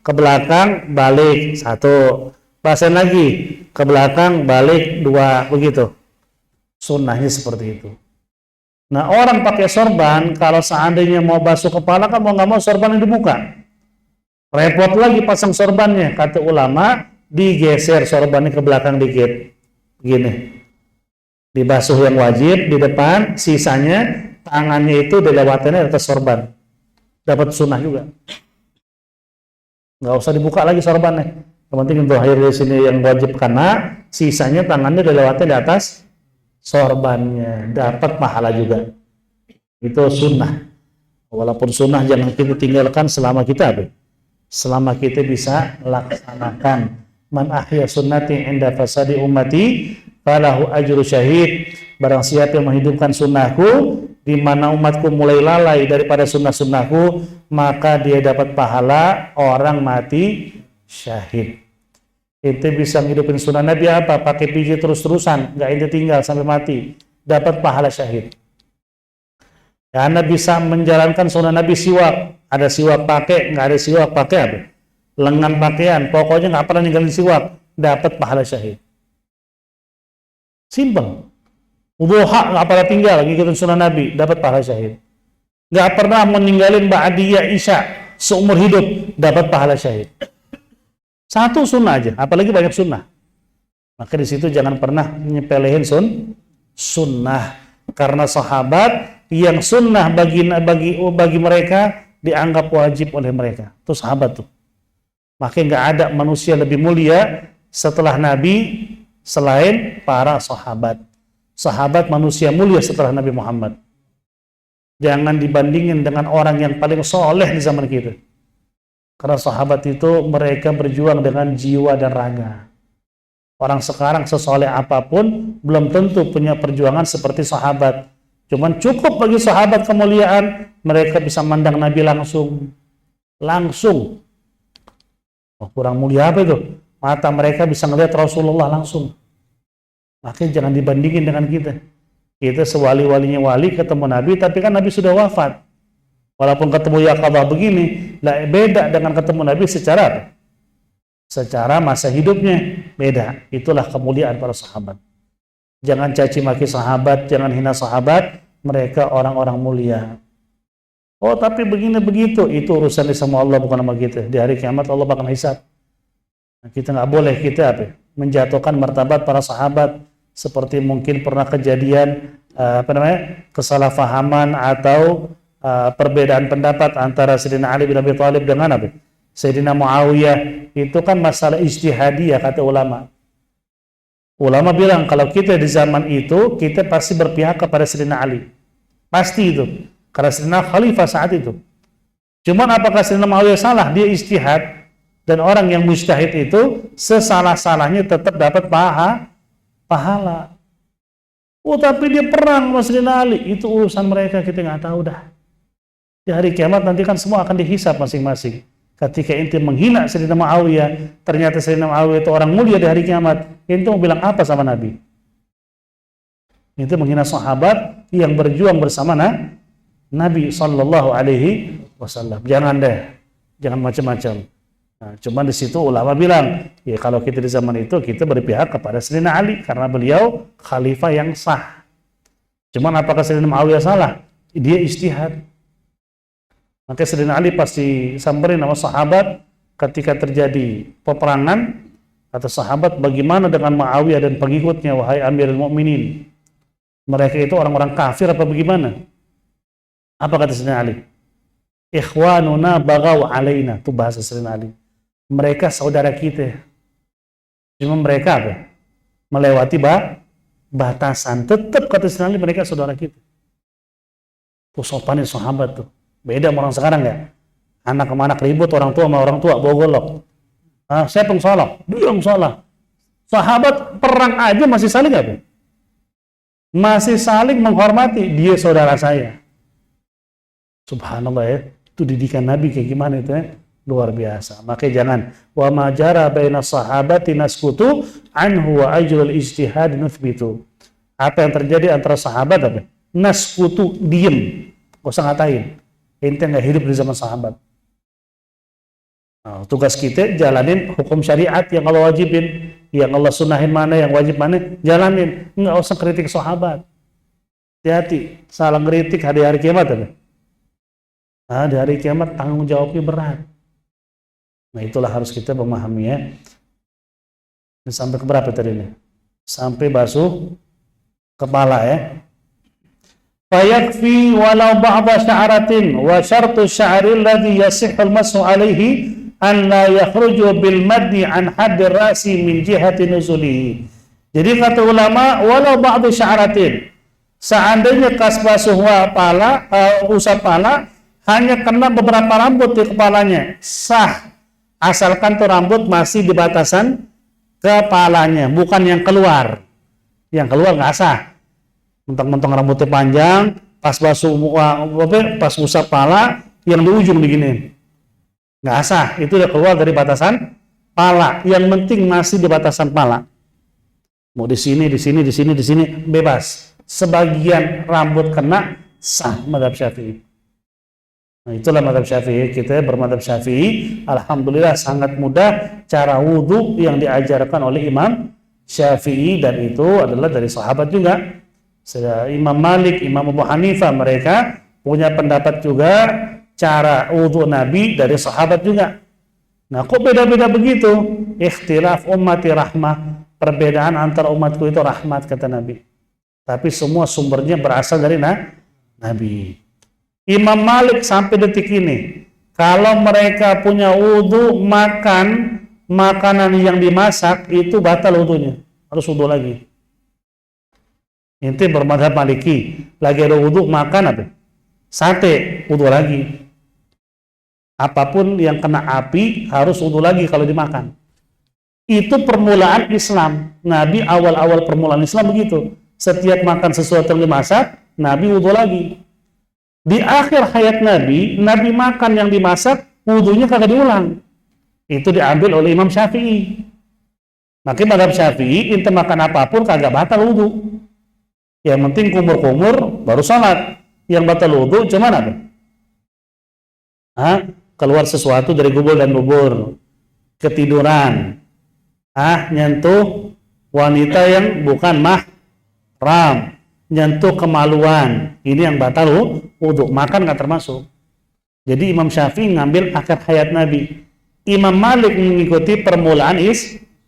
ke belakang, balik. 1, basahin lagi ke belakang, balik. 2, begitu. Sunnahnya seperti itu. Nah orang pakai sorban, kalau seandainya mau basuh kepala kan mau nggak mau sorban yang dibuka. Repot lagi pasang sorbannya. Kata ulama, digeser sorbannya ke belakang dikit. Begini. Dibasuh yang wajib di depan, sisanya tangannya itu dilewatinnya atas sorban. Dapat sunnah juga. nggak usah dibuka lagi sorbannya. Yang penting untuk air di sini yang wajib kena, sisanya tangannya dilewati di atas sorbannya, dapat pahala juga. Itu sunnah. Walaupun sunnah jangan kita tinggalkan selama kita bisa laksanakan. Man ahya sunnati inda fasadi ummati falahu ajru syahid. Barang siapa yang menghidupkan sunnahku di mana umatku mulai lalai daripada sunnah-sunnahku, maka dia dapat pahala orang mati syahid. Ente bisa menghidupin sunnah Nabi apa? Pakai pijit terus-terusan, nggak ente tinggal sampai mati, dapat pahala syahid. Karena bisa menjalankan sunnah Nabi siwak, ada siwak pakai, nggak ada siwak pakai apa? Lengan pakaian, pokoknya nggak pernah ninggalin siwak, dapat pahala syahid. Simple. Duha nggak pernah tinggal, ngikutin sunnah Nabi, dapat pahala syahid. Nggak pernah meninggalin ba'diyah isya seumur hidup, dapat pahala syahid. Satu sunnah aja, apalagi banyak sunnah. Maka di situ jangan pernah nyepelehin sunnah, karena sahabat yang sunnah bagi mereka dianggap wajib oleh mereka. Itu sahabat tuh. Makanya nggak ada manusia lebih mulia setelah Nabi selain para sahabat. Sahabat manusia mulia setelah Nabi Muhammad. Jangan dibandingin dengan orang yang paling soleh di zaman kita. Karena sahabat itu mereka berjuang dengan jiwa dan raga. Orang sekarang sesoleh apapun belum tentu punya perjuangan seperti sahabat. Cuman cukup bagi sahabat kemuliaan, mereka bisa mandang Nabi langsung. Oh, kurang mulia apa itu? Mata mereka bisa ngelihat Rasulullah langsung. Makanya jangan dibandingin dengan kita. Kita sewali-walinya wali ketemu Nabi, tapi kan Nabi sudah wafat. Walaupun ketemu Yaqadhah begini, beda dengan ketemu Nabi secara masa hidupnya, beda. Itulah kemuliaan para sahabat. Jangan caci maki sahabat, jangan hina sahabat, mereka orang-orang mulia. Oh tapi begini begitu, itu urusannya sama Allah, bukan sama kita. Di hari kiamat Allah bakal hisab. Kita nggak boleh menjatuhkan martabat para sahabat, seperti mungkin pernah kejadian kesalahpahaman atau perbedaan pendapat antara Sayyidina Ali bin Abi Thalib dengan Sayyidina Muawiyah. Itu kan masalah ijtihadiyah kata ulama. Ulama bilang kalau kita di zaman itu kita pasti berpihak kepada Sayyidina Ali. Pasti itu. Karena Sayyidina Khalifah saat itu. Cuman apakah Sayyidina Muawiyah salah? Dia ijtihad. Dan orang yang mujtahid itu sesalah-salahnya tetap dapat pahala. Oh tapi dia perang sama Sayyidina Ali. Itu urusan mereka, kita nggak tahu dah. Di hari kiamat nanti kan semua akan dihisab masing-masing. Ketika ente menghina Sayyidina Muawiyah, ternyata Sayyidina Muawiyah itu orang mulia di hari kiamat, ente mau bilang apa sama Nabi? Itu menghina sahabat yang berjuang bersama Nabi Sallallahu Alaihi Wasallam. Jangan macam-macam. Nah, cuman di situ ulama bilang, ya kalau kita di zaman itu kita berpihak kepada Sayyidina Ali karena beliau khalifah yang sah. Cuman apakah Sayyidina Muawiyah salah? Dia ijtihad. Maka Sayyidina Ali pasti samperin sama sahabat ketika terjadi peperangan. Kata sahabat, bagaimana dengan Muawiyah dan pengikutnya, wahai Amirul Mukminin? Mereka itu orang-orang kafir apa bagaimana? Apa kata Sayyidina Ali? Ikhwanuna bagaw alaina. Itu bahasa Sayyidina Ali. Mereka saudara kita. Cuma mereka melewati batasan. Tetap kata Sayyidina Ali, mereka saudara kita. Tuh sopannya sahabat tuh. Beda sama orang sekarang ya. Anak sama anak ribut, orang tua sama orang tua bawa golok. Siapa yang salah? Dia yang salah. Sahabat perang aja masih saling apa? Masih saling menghormati. Dia saudara saya. Subhanallah ya. Itu didikan Nabi kayak gimana itu ya? Luar biasa. Makanya jangan. Wa ma jara baina sahabati naskutu anhu wa ajrul ijtihad nuthbitu. Apa yang terjadi antara sahabat apa? Naskutu, diem. Gak usah ngatain. Ente nggak hidup di zaman sahabat. Nah, tugas kita jalanin hukum syariat yang Allah wajibin, yang Allah sunahin mana, yang wajib mana, jalanin. Nggak usah kritik sahabat. Hati-hati, salah ngeritik hari kiamat ada. Nah, di hari kiamat tanggung jawabnya berat. Nah, itulah harus kita memahami ya. Ini sampai ke berapa tadi ini? Sampai basuh kepala ya. Fayakfi walau ba'da sya'ratin wa syartu sya'ri alladhi yasihul masu alaihi an la yakhruju bil maddi an haddir ra'si min jihati nuzulihi. Jadi kata ulama, walau ba'du sya'ratin, seandainya kas basuh pala, usap pala hanya kena beberapa rambut di kepalanya, sah, asalkan tuh rambut masih di batasan kepalanya, bukan yang keluar. Yang keluar nggak sah. Mentang-mentang rambutnya panjang, pas basuh pas usap pala, yang di ujung diginiin. Nggak sah, itu udah keluar dari batasan pala. Yang penting masih di batasan pala. Mau di sini, bebas. Sebagian rambut kena, sah mazhab Syafi'i. Nah, itulah mazhab Syafi'i. Kita bermadzhab Syafi'i, alhamdulillah sangat mudah cara wudhu yang diajarkan oleh Imam Syafi'i, dan itu adalah dari sahabat juga. Imam Malik, Imam Abu Hanifah, mereka punya pendapat juga cara wudhu Nabi dari sahabat juga. Nah, kok beda-beda begitu? Ikhtilaf ummati rahmah. Perbedaan antara umatku itu rahmat, kata Nabi. Tapi semua sumbernya berasal dari Nabi. Imam Malik sampai detik ini, kalau mereka punya wudhu makan makanan yang dimasak, itu batal wudhunya. Harus wudhu lagi. Inti bermadzhab Maliki, lagi ada wudhu makan apa? Sate, wudhu lagi. Apapun yang kena api harus wudhu lagi kalau dimakan. Itu permulaan Islam. Nabi awal-awal permulaan Islam begitu. Setiap makan sesuatu yang dimasak, Nabi wudhu lagi. Di akhir hayat Nabi, Nabi makan yang dimasak, wudhunya kagak diulang. Itu diambil oleh Imam Syafi'i. Makanya mazhab Syafi'i, inti makan apapun kagak batal wudhu. Yang penting kumur-kumur baru sholat. Yang batal wudhu cuma apa? Keluar sesuatu dari gubul dan dubur, ketiduran, nyentuh wanita yang bukan mahram, nyentuh kemaluan, ini yang batal wudhu. Makan nggak termasuk. Jadi Imam Syafi'i ngambil akhir hayat Nabi. Imam Malik mengikuti permulaan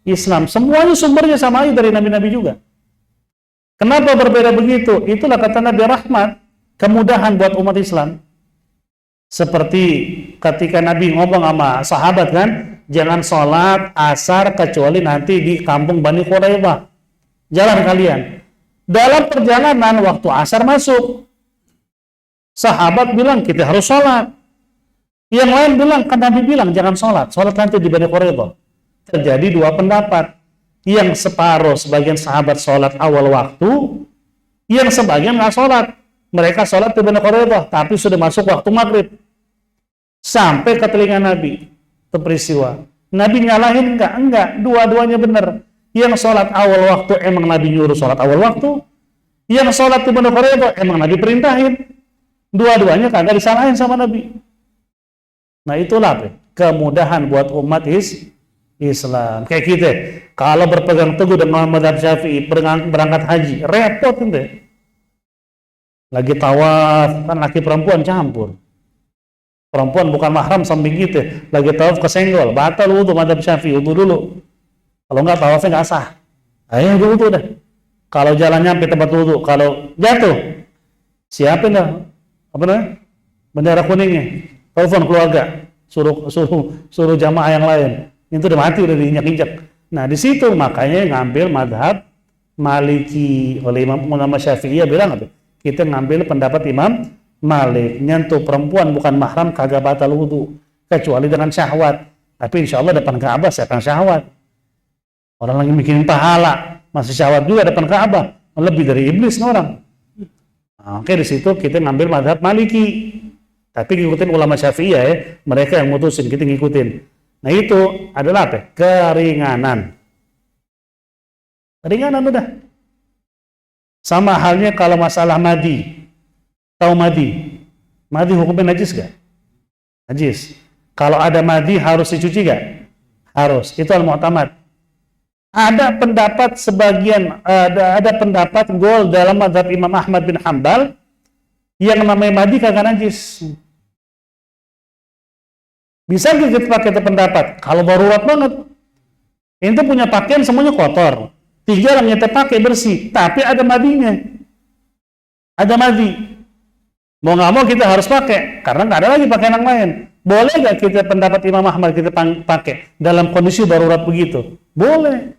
Islam. Semuanya sumbernya sama aja dari Nabi-Nabi juga. Kenapa berbeda begitu? Itulah kata Nabi, rahmat, kemudahan buat umat Islam. Seperti ketika Nabi ngomong sama sahabat kan, jangan sholat asar kecuali nanti di kampung Bani Quraidah. Jalan kalian. Dalam perjalanan waktu asar masuk, sahabat bilang kita harus sholat. Yang lain bilang, kan Nabi bilang jangan sholat nanti di Bani Quraidah. Terjadi dua pendapat. Yang separuh sebagian sahabat sholat awal waktu, yang sebagian nggak sholat. Mereka sholat di Bani Quraidah, tapi sudah masuk waktu maghrib. Sampai ke telinga Nabi itu peristiwa. Nabi nyalahin enggak, dua-duanya benar. Yang sholat awal waktu emang Nabi nyuruh sholat awal waktu, yang sholat di Bani Quraidah emang Nabi perintahin. Dua-duanya kagak disalahin sama Nabi. Nah itulah kemudahan buat umat Islam. Kayak kita, kalau berpegang teguh dengan mazhab Syafi'i, berangkat haji, repot ente. Lagi tawaf, kan laki perempuan campur. Perempuan bukan mahram samping kita, lagi tawaf kesenggol, batal wudhu mazhab Syafi'i, wudhu dulu. Kalau enggak tawafnya enggak sah. Ayo wudhu dah. Kalau jalannya sampai tempat wudhu, kalau jatuh, siapin dah bendera kuningnya, telepon keluarga, suruh jamaah yang lain. Itu udah mati, udah diinjak-injak. Nah di situ makanya ngambil mazhab Maliki. Oleh Imam ulama Syafi'iyah bilang apa? Kita ngambil pendapat Imam Malik, nyentuh perempuan bukan mahram kagak batal wudhu kecuali dengan syahwat. Tapi insya Allah depan Ka'bah siapa yang syahwat? Orang lagi bikin pahala masih syahwat juga depan Ka'bah, lebih dari iblis orang. Nah, oke, di situ kita ngambil mazhab Maliki. Tapi ngikutin ulama Syafi'iyah ya, mereka yang mutusin, kita ngikutin. Nah itu adalah apa? Keringanan. Keringanan udah. Sama halnya kalau masalah madi. Tahu madi? Madi hukumnya najis gak? Najis. Kalau ada madi harus dicuci gak? Harus. Itu al-mu'tamad. Ada pendapat sebagian, ada pendapat gol dalam mazhab Imam Ahmad bin Hanbal yang namanya madi kagak najis. Bisa kita pakai itu pendapat kalau darurat banget. Ente punya pakaian semuanya kotor, tinggal yang ente pakai bersih, tapi ada madinya, ada madi. Mau nggak mau kita harus pakai karena nggak ada lagi pakaian yang lain. Boleh nggak kita pendapat Imam Ahmad kita pakai dalam kondisi darurat begitu? Boleh.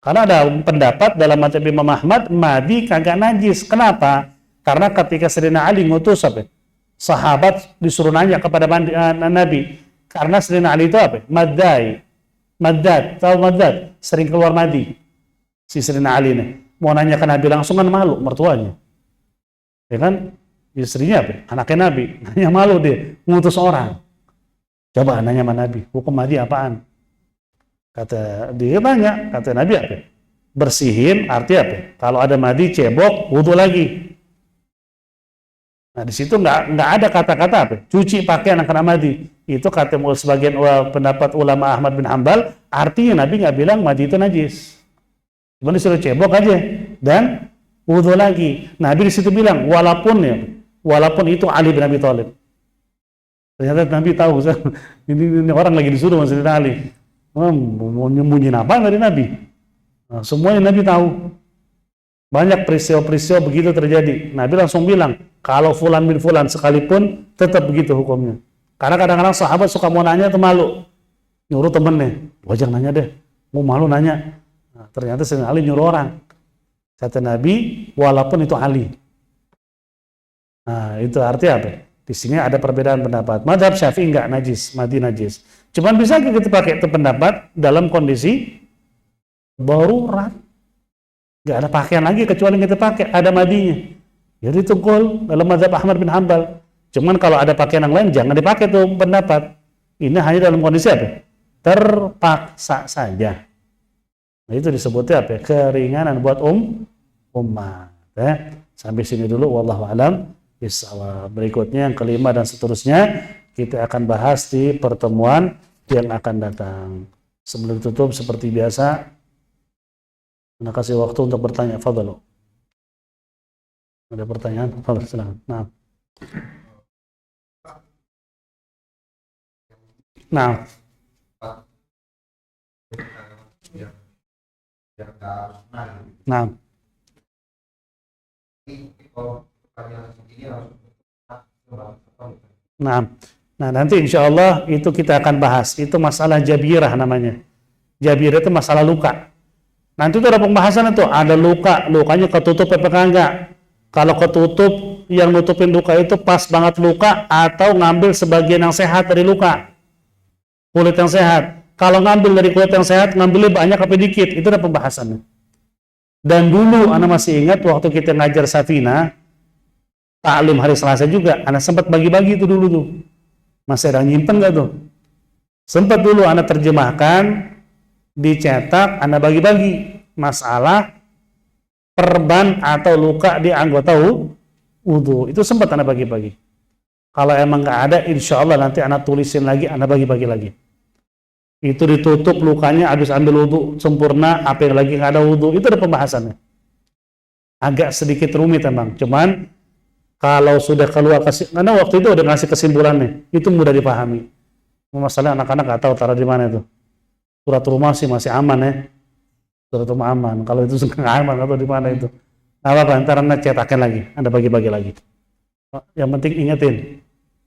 Karena ada pendapat dalam mazhab Imam Ahmad, madi kagak najis. Kenapa? Karena ketika Sayyidina Ali ngutus apa? Sahabat disuruh nanya kepada Nabi. Karena Sayyidina Ali itu apa? Maddad, tahu maddad? Sering keluar madi. Si Sayyidina Ali nih. Mau nanya ke Nabi langsung kan malu mertuanya. Ya kan? Istrinya apa? Anaknya Nabi. Nanya malu dia. Ngutus orang. Coba nanya sama Nabi. Hukum madi apaan? Kata dia tanya, kata Nabi apa? Bersihin, arti apa? Kalau ada madi cebok, wudu lagi. Nah di situ nggak ada kata-kata apa? Cuci pakaian kena madi. Itu kata sebagian pendapat ulama Ahmad bin Hambal. Artinya Nabi nggak bilang madi itu najis. Cuma disuruh cebok aja dan wudu lagi. Nabi di situ bilang walaupun itu Ali bin Abi Thalib. Ternyata Nabi tahu ini orang lagi disuruh masih Ali. Mau nyembunyiin apa dari Nabi? Nah, semuanya Nabi tahu. Banyak peristiwa-peristiwa begitu terjadi. Nabi langsung bilang, kalau fulan bin fulan sekalipun tetap begitu hukumnya. Karena kadang-kadang sahabat suka mau nanya atau malu. Nyuruh temennya, wajar nanya deh. Mau malu nanya. Nah, ternyata Sayyidina Ali nyuruh orang. Kata Nabi, walaupun itu Ali. Nah, itu artinya apa? Di sini ada perbedaan pendapat. Mazhab Syafi'i enggak najis, madi najis. Cuman bisa kita pakai itu pendapat dalam kondisi darurat. Enggak ada pakaian lagi kecuali kita pakai, ada madinya. Jadi tungkul dalam mazhab Ahmad bin Hambal. Cuman kalau ada pakaian yang lain jangan dipakai tuh pendapat. Ini hanya dalam kondisi apa? Terpaksa saja. Nah, itu disebutnya apa? Keringanan buat umat. Sampai sini dulu wallahu alam. Berikutnya yang kelima dan seterusnya kita akan bahas di pertemuan yang akan datang. Sebelum tutup seperti biasa, saya kasih waktu untuk bertanya. Fadhlu. Ada pertanyaan? Fadhlu, silakan. Nah. Nah, nanti insya Allah itu kita akan bahas. Itu masalah jabirah namanya. Jabirah itu masalah luka. Nanti itu ada pembahasan itu. Ada luka, lukanya ketutup apa enggak? Kalau ketutup, yang nutupin luka itu pas banget luka atau ngambil sebagian yang sehat dari luka. Kulit yang sehat. Kalau ngambil dari kulit yang sehat, ngambilnya banyak apa dikit. Itu ada pembahasannya. Dan dulu, Ana masih ingat waktu kita ngajar Safina, taklim hari Selasa juga, Ana sempat bagi-bagi itu dulu tuh. Masih ada nyimpen nggak tuh? Sempat dulu Ana terjemahkan, dicetak, Ana bagi-bagi masalah perban atau luka di anggota wudu. Itu sempat Ana bagi-bagi. Kalau emang nggak ada, insya Allah nanti Ana tulisin lagi, Ana bagi-bagi lagi. Itu ditutup lukanya, habis ambil wudu sempurna, apa yang lagi nggak ada wudu, itu ada pembahasannya. Agak sedikit rumit emang, cuman kalau sudah keluar, karena waktu itu udah ngasih kesimpulannya, itu mudah dipahami. Masalahnya anak-anak nggak tahu taruh di mana itu. Surat rumah sih masih aman ya, surat rumah aman. Kalau itu nggak aman, atau di mana itu? Nggak apa-apa, ntar Anda cetakin lagi, Anda bagi-bagi lagi. Yang penting ingetin,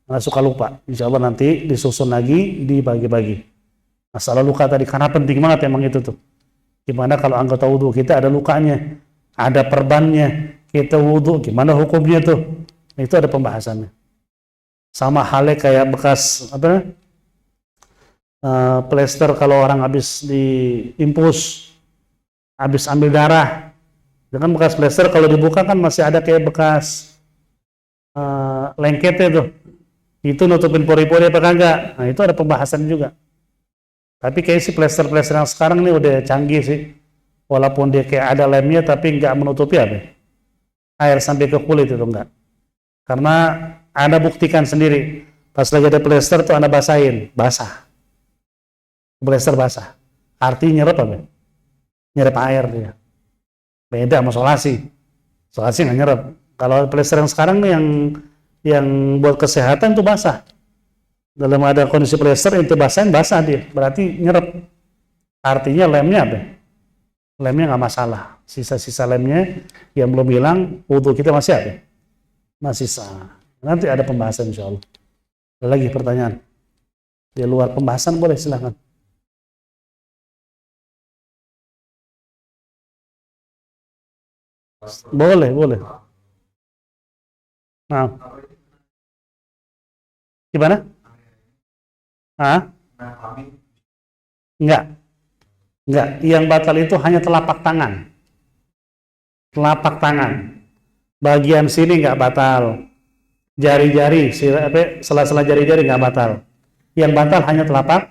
Anda suka lupa. Insya Allah nanti disusun lagi, dibagi-bagi. Masalah luka tadi, karena penting banget emang itu tuh. Gimana kalau anggota wudhu kita ada lukanya, ada perbannya, kita wudhu, gimana hukumnya tuh? Itu ada pembahasannya. Sama halnya kayak bekas plester kalau orang habis diimpus, habis ambil darah. Dengan bekas plester kalau dibuka kan masih ada kayak bekas lengketnya tuh. Itu nutupin pori-pori apa enggak? Nah itu ada pembahasan juga. Tapi kayak si plester-plester yang sekarang ini udah canggih sih. Walaupun dia kayak ada lemnya tapi nggak menutupi air sampai ke kulit itu enggak. Karena Anda buktikan sendiri. Pas lagi ada plester tuh Anda basahin, basah. Plester basah. Artinya nyerap nyerap air dia. Beda sama solasi. Solasi nggak nyerap. Kalau plester yang sekarang nih yang buat kesehatan tuh basah. Dalam ada kondisi plester itu basah dia, berarti nyerap. Artinya lemnya lemnya nggak masalah. Sisa-sisa lemnya yang belum hilang, wudu kita masih masih sah. Nanti ada pembahasan insya Allah. Ada lagi pertanyaan? Di luar pembahasan boleh, silahkan. Boleh, boleh. Nah, gimana? Ah, enggak, enggak. Yang batal itu hanya telapak tangan. Telapak tangan. Bagian sini enggak batal. Jari-jari, sela-sela jari-jari enggak batal. Yang batal hanya telapak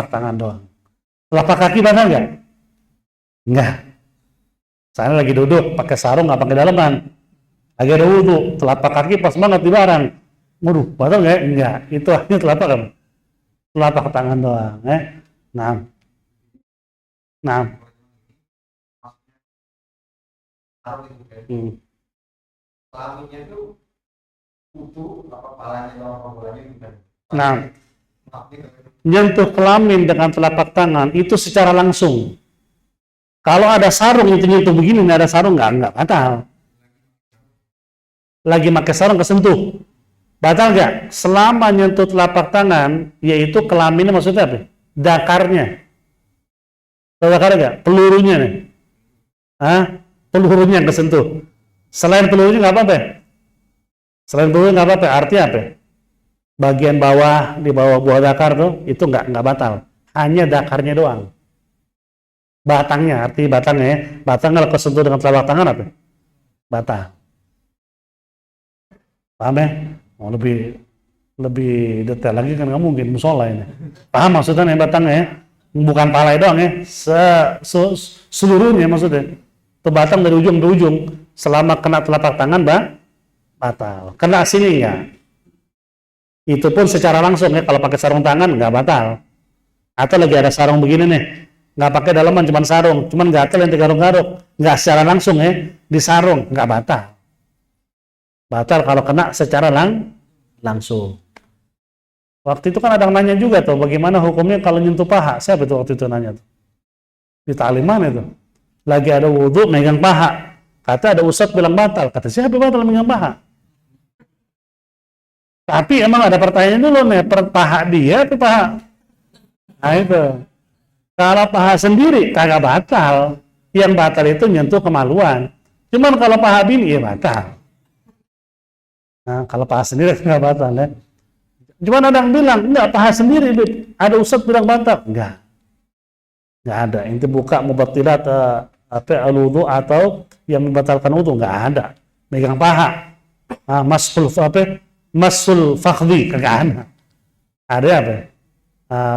tangan doang. Telapak kaki batal enggak? Enggak. Saya lagi duduk, pakai sarung nggak pakai daleman. Lagi ada wudhu, telapak kaki pas banget di barang. Waduh, batal nggak? Enggak. Itu hanya telapak tangan doang. Nah, nah. Hmm. Nah, nyentuh kelamin dengan telapak tangan itu secara langsung. Kalau ada sarung itu nyentuh begini, nggak ada sarung nggak batal. Lagi pakai sarung kesentuh, batal nggak? Selama nyentuh telapak tangan, yaitu kelaminnya maksudnya apa? Dakarnya, dakarnya nggak? Pelurunya nih, pelurunya yang kesentuh. Selain pelurunya nggak apa-apa. Selain pelurunya nggak apa-apa. Artinya apa? Bagian bawah di bawah buah dakar tuh itu nggak batal. Hanya dakarnya doang. Batangnya, arti batangnya ya. Batang kalau kesentuh dengan telapak tangan apa? Batal. Paham ya? Mau lebih detail lagi kan nggak mungkin musola ini. Paham maksudnya ya batangnya ya? Bukan palai doang ya. Seluruhnya maksudnya. Itu batang dari ujung ke ujung. Selama kena telapak tangan batal. Kena sini ya. Itu pun secara langsung ya. Kalau pakai sarung tangan nggak batal. Atau lagi ada sarung begini nih. Nggak pakai daleman, cuma sarung, cuman gatel yang digaruk-garuk, nggak secara langsung ya, di sarung, nggak batal. Batal kalau kena secara langsung. Waktu itu kan ada yang nanya juga tuh, bagaimana hukumnya kalau nyentuh paha? Siapa itu waktu itu nanya tuh? Di ta'lim mana itu? Lagi ada wudhu, megang paha. Kata ada ustadz bilang batal. Kata siapa batal megang paha? Tapi emang ada pertanyaan dulu nih, paha dia atau paha? Nah itu. Kalau paha sendiri kagak batal, yang batal itu nyentuh kemaluan. Cuman kalau paha bini ya batal. Nah, kalau paha sendiri kagak batal ya. Cuman ada yang bilang enggak, paha sendiri, ada ustadz bilang batal, enggak ada. Inti buka mubatilat al-wudu atau yang membatalkan wudu enggak ada. Megang paha, masul fakhdi kagak ada. Ada apa?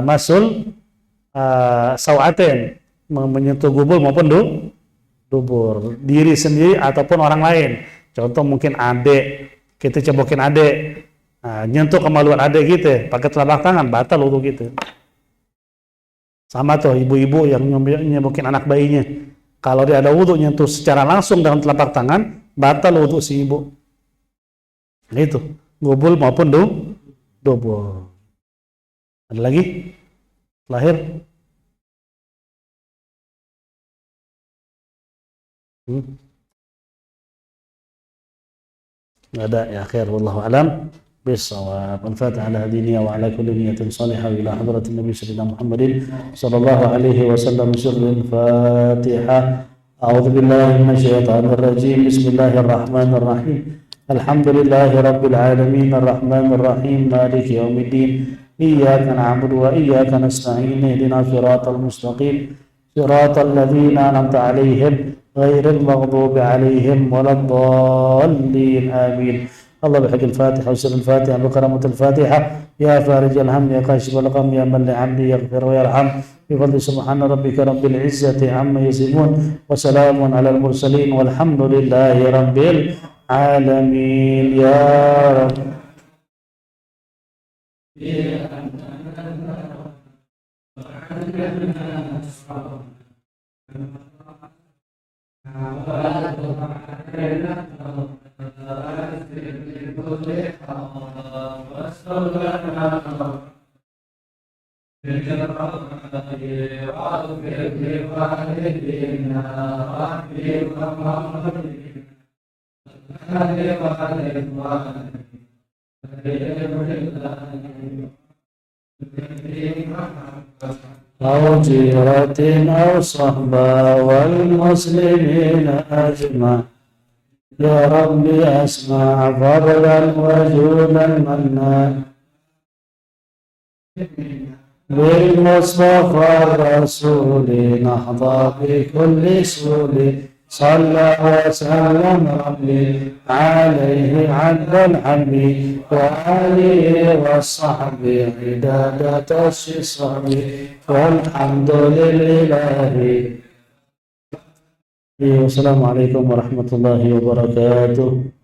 Masul sawaten, menyentuh gubul maupun dubur, diri sendiri ataupun orang lain. Contoh mungkin adik, kita cebokin adik, nyentuh kemaluan adik gitu, pakai telapak tangan, batal wudu gitu. Sama tuh ibu-ibu yang nyebukin anak bayinya, kalau dia ada wudu nyentuh secara langsung dengan telapak tangan, batal wudu si ibu. Gitu, gubul maupun dubur. Ada lagi? Lahir? Nggak ada ya, khair, wallahu alam bisawab. Al-Fatihah ala hadiniya wa ala kulli niyatin salihah ila hadratin Nabi Sayyidina Muhammadin sallallahu alaihi wasallam. Sirrul Fatihah. A'udzu billahi minasyaitonir rajim. Bismillahirrahmanirrahim. Alhamdulillahi rabbil alamin arrahmanir rahim maliki yaumiddin. إياك نعبد وإياك نستعين اهدنا الصراط المستقيم صراط الذين أنعمت عليهم غير المغضوب عليهم ولا الضالين آمين. الله بحق الفاتحة وسر الفاتحة بكرامة الفاتحة. يا فارج الهم يا كاشف الغم يا من لعبدي يغفر ويرحم بفضل سبحان ربك رب العزة عما يصفون وسلام على المرسلين والحمد لله رب العالمين. يا رب أو جيرة أو صحبة والمسلمين أجمع يا ربي أسمع فضلا وجودا منا بالمصطفى الرسول نحظى بكل سول صلى وسلم ربي عليه عد الحب وآله والصحب عداد الصحب والحمد لله. Assalamualaikum warahmatullahi wabarakatuh.